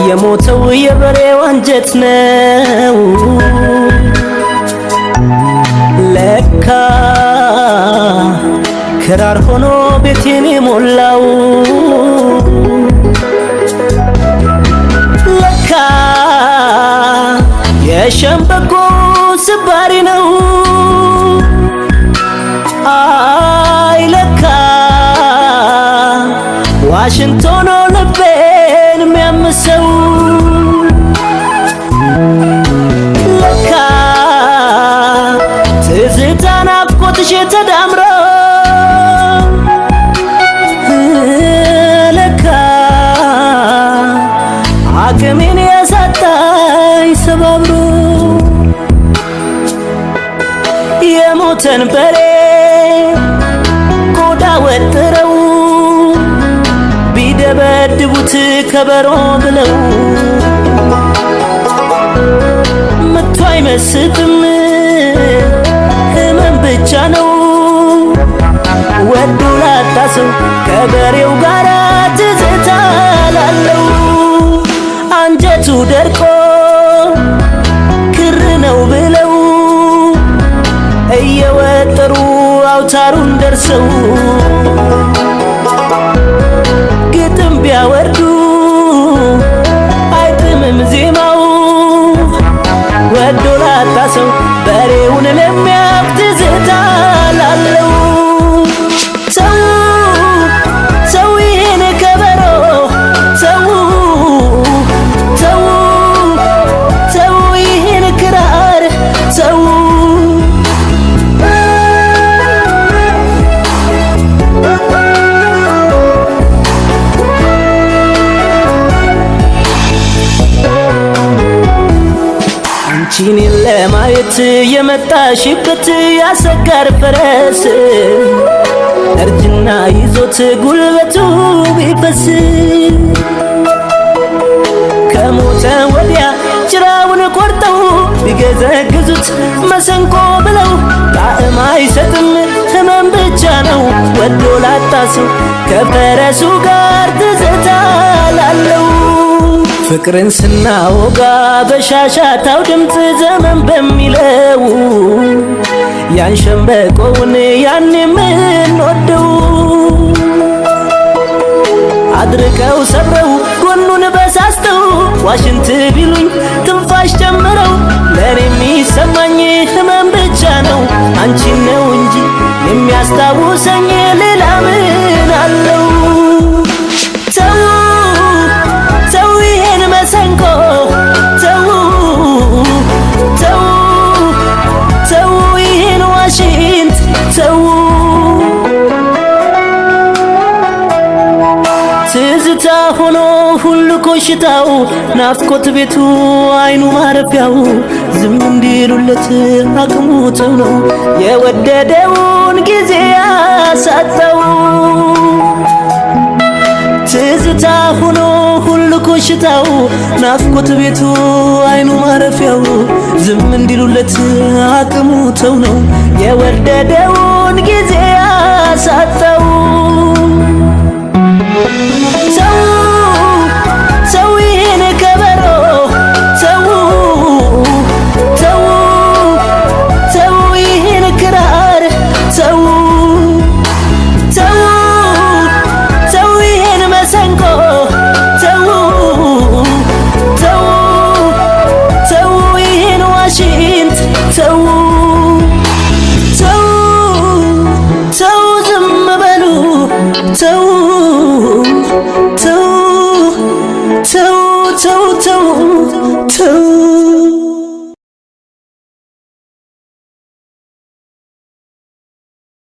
የሞተው የበሬው አንጀት ነው ለካ ክራር ሆኖ ቤቴን የሞላው ለካ የሸምበቆ ስባሪ ነው አይ ለካ ዋሽንግቶን ልቤን የሚያምሰው ለካ ትዝታ ናፍቆትሽ ተዳምሮ ለካ አቅሜን ያሳጣኝ ሰባብሮ የሞተን በሬ ቆዳ ወጥረው ቢደበድቡት ከበሮ ብለው መቶ አይመስጥም ህመም ብቻ ነው ወዶ ላጣ ሰው ከበሬው ጋር ትዝታ ላለው አንጀቱ ደርቆ ክር ነው ብለው እየወጠሩ አውታሩን ደርሰው ግጥም ቢያወርዱ አይጥምም ዜማው ወዶ ላጣ ሰው በሬውን ለሚያውቅ ትዝታ ላለው ሰው ሰው ይሄን ከበሮ ሰው ሰው ሰው ይሄን ክራር ሰው አንቺን ለማየት የመጣሽበት ያሰጋር ፈረስ እርጅና ይዞት ጉልበቱ ቢፈስ ከሞተ ወዲያ ጭራውን ቆርጠው ቢገዘግዙት መሰንቆ ብለው ጣዕም አይሰጥም ህመም ብቻ ነው ወዶ ላጣ ሰው ከፈረሱ ጋር ትዝታ ላለው ፍቅርን ስናወጋ በሻሻታው ድምፅ ዘመን በሚለው ያን ሸምበቆውን ያን የምንወደው አድርቀው ሰብረው ጎኑን በሳስተው ዋሽንት ቢሉኝ ትንፋሽ ጨምረው ለኔ የሚሰማኝ ህመም ብቻ ነው አንቺን ነው እንጂ የሚያስታውሰኝ ሌላ ምን አለው ሰው ሰው ይሄን መሰንቆ ሰው ሰው ሰው ይሄን ዋሽንት ሰው ትዝታ ሆኖ ሁሉ ኮሽታው ናፍቆት ቤቱ አይኑ ማረፊያው ዝም እንዲሉለት አቅሙት ነው የወደደውን ጊዜ ያሳጣው ትዝታ ሆኖ ሁሉ ኮሽታው ናፍቆት ቤቱ አይኑ ማረፊያው ዝም እንዲሉለት አቅሙት ነው የወደደውን ጊዜ ያሳጣው ሰው